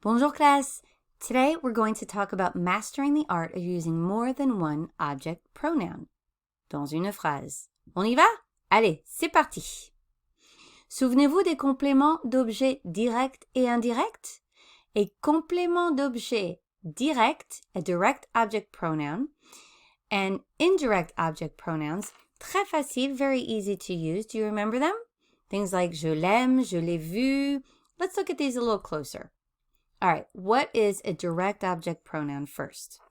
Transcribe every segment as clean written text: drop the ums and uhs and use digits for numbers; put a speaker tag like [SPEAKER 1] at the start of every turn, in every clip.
[SPEAKER 1] Bonjour classe! Today we're going to talk about mastering the art of using more than one object pronoun dans une phrase. On y va? Allez, c'est parti! Souvenez-vous des compléments d'objets directs et indirects? A complément d'objet direct, a direct object pronoun, and indirect object pronouns, très facile, very easy to use. Do you remember them? Things like je l'aime, je l'ai vu. Let's look at these a little closer. All right, what is a direct object pronoun first?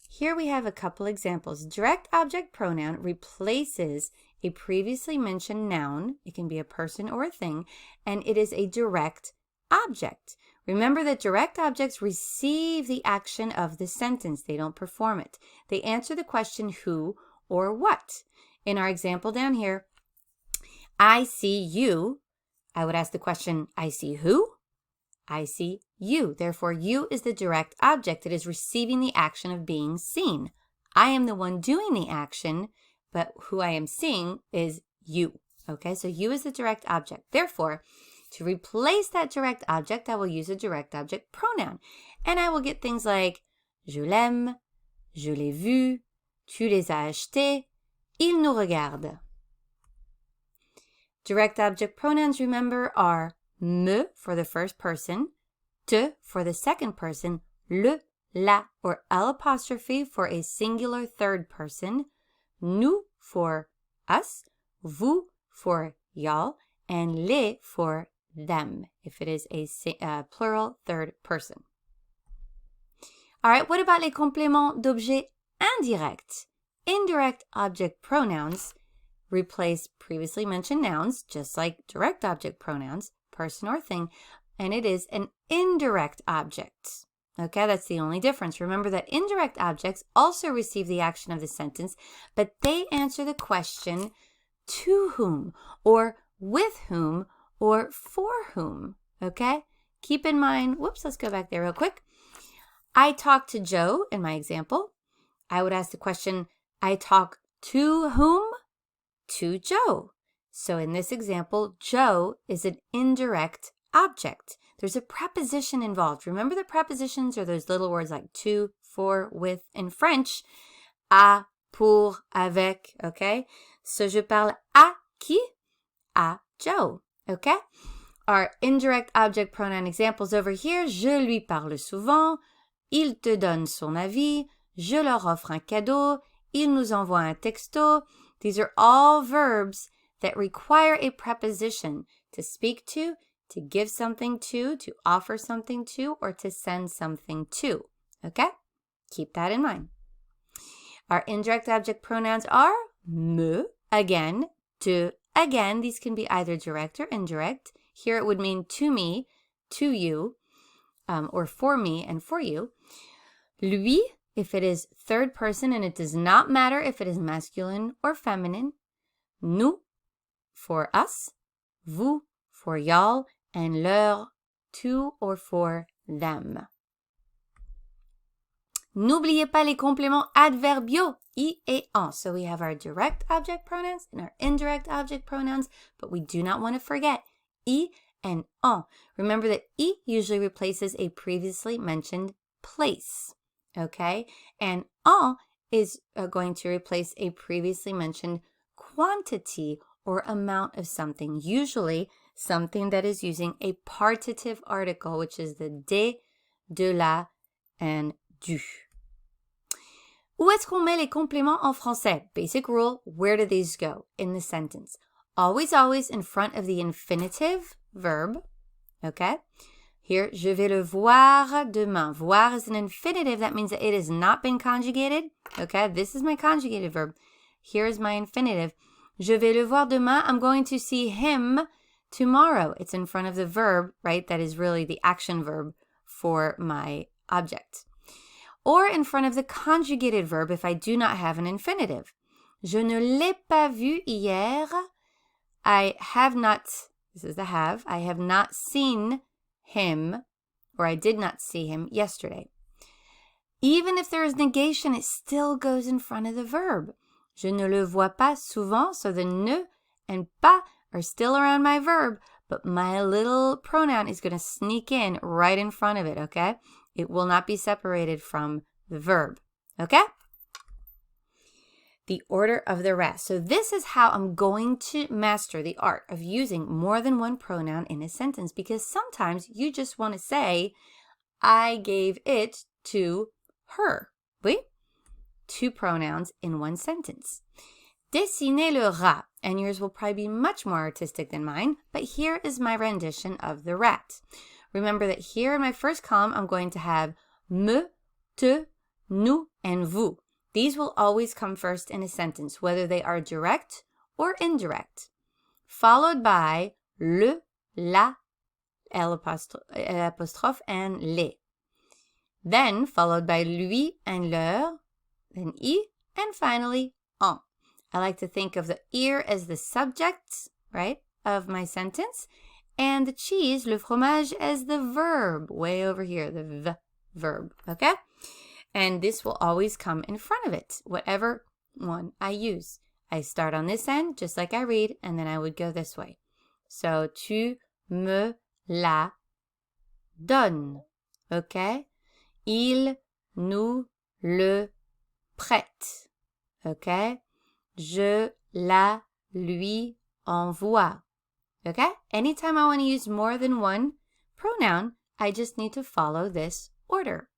[SPEAKER 1] Here we have a couple examples. Direct object pronoun replaces a previously mentioned noun. It can be a person or a thing, and it is a direct object. Remember that direct objects receive the action of the sentence. They don't perform it. They answer the question who or what. In our example down here, I see you. I would ask the question, I see who? I see you. Therefore, you is the direct object. It is receiving the action of being seen. I am the one doing the action, but who I am seeing is you. Okay, so you is the direct object. Therefore, to replace that direct object, I will use a direct object pronoun. And I will get things like je l'aime, je l'ai vu, tu les as achetés, il nous regarde. Direct object pronouns, remember, are me for the first person, te for the second person, le, la, or L apostrophe for a singular third person, nous for us, vous for y'all, and les for them if it is a plural third person. All right, what about les compléments d'objet indirect? Indirect object pronouns replace previously mentioned nouns, just like direct object pronouns, person or thing, and it is an indirect object. Okay, that's the only difference. Remember that indirect objects also receive the action of the sentence, but they answer the question to whom, or with whom, or for whom. Okay, keep in mind, whoops, let's go back there real quick. I talk to Joe in my example. I would ask the question, I talk to whom? To Joe. So in this example, Joe is an indirect object. There's a preposition involved. Remember the prepositions are those little words like to, for, with. In French, à, pour, avec, okay? So je parle à qui? À Joe, okay? Our indirect object pronoun examples over here, je lui parle souvent, il te donne son avis, je leur offre un cadeau, il nous envoie un texto. These are all verbs that require a preposition to speak to give something to offer something to, or to send something to. Okay? Keep that in mind. Our indirect object pronouns are me, again, te, again. These can be either direct or indirect. Here it would mean to me, to you, or for me and for you. Lui, if it is third person, and it does not matter if it is masculine or feminine. Nous, for us. Vous, for y'all. And leur, to or for them. N'oubliez pas les compléments adverbiaux, I et en. So we have our direct object pronouns and our indirect object pronouns, but we do not want to forget I and en. Remember that I usually replaces a previously mentioned place, okay? And en is going to replace a previously mentioned quantity or amount of something, usually something that is using a partitive article, which is the de la, and du. Où est-ce qu'on met les compléments en français? Basic rule, where do these go in the sentence? Always, always in front of the infinitive verb, okay? Here, je vais le voir demain. Voir is an infinitive. That means that it has not been conjugated, okay? This is my conjugated verb. Here is my infinitive. Je vais le voir demain. I'm going to see him tomorrow. It's in front of the verb, right? That is really the action verb for my object. Or in front of the conjugated verb if I do not have an infinitive. Je ne l'ai pas vu hier. I have not, this is the have, I have not seen him, or I did not see him yesterday. Even if there is negation, it still goes in front of the verb. Je ne le vois pas souvent, so the ne and pas are still around my verb, but my little pronoun is going to sneak in right in front of it, okay? It will not be separated from the verb, okay? The order of the rest. So this is how I'm going to master the art of using more than one pronoun in a sentence, because sometimes you just want to say, I gave it to her. Oui? Two pronouns in one sentence. Dessinez le rat. And yours will probably be much more artistic than mine, but here is my rendition of the rat. Remember that here in my first column, I'm going to have me, te, nous, and vous. These will always come first in a sentence, whether they are direct or indirect, followed by le, la, l'apostrophe, and les. Then followed by lui and leur, then I, and finally en. I like to think of the ear as the subject, right, of my sentence, and the cheese, le fromage, as the verb, way over here, the verb, okay? And this will always come in front of it, whatever one I use. I start on this end, just like I read, and then I would go this way. So, tu me la donnes, okay? Il nous le prête, okay? Je la lui envoie, okay? Anytime I want to use more than one pronoun, I just need to follow this order.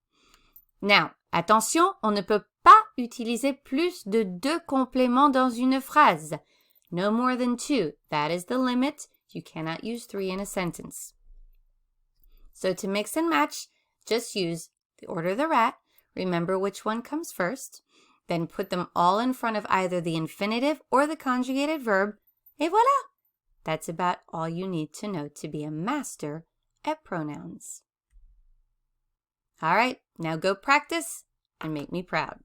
[SPEAKER 1] Now, attention, on ne peut pas utiliser plus de 2 compléments dans une phrase. No more than 2. That is the limit. You cannot use 3 in a sentence. So to mix and match, just use the order of the rat. Remember which one comes first. Then put them all in front of either the infinitive or the conjugated verb. Et voilà! That's about all you need to know to be a master at pronouns. All right, now go practice and make me proud.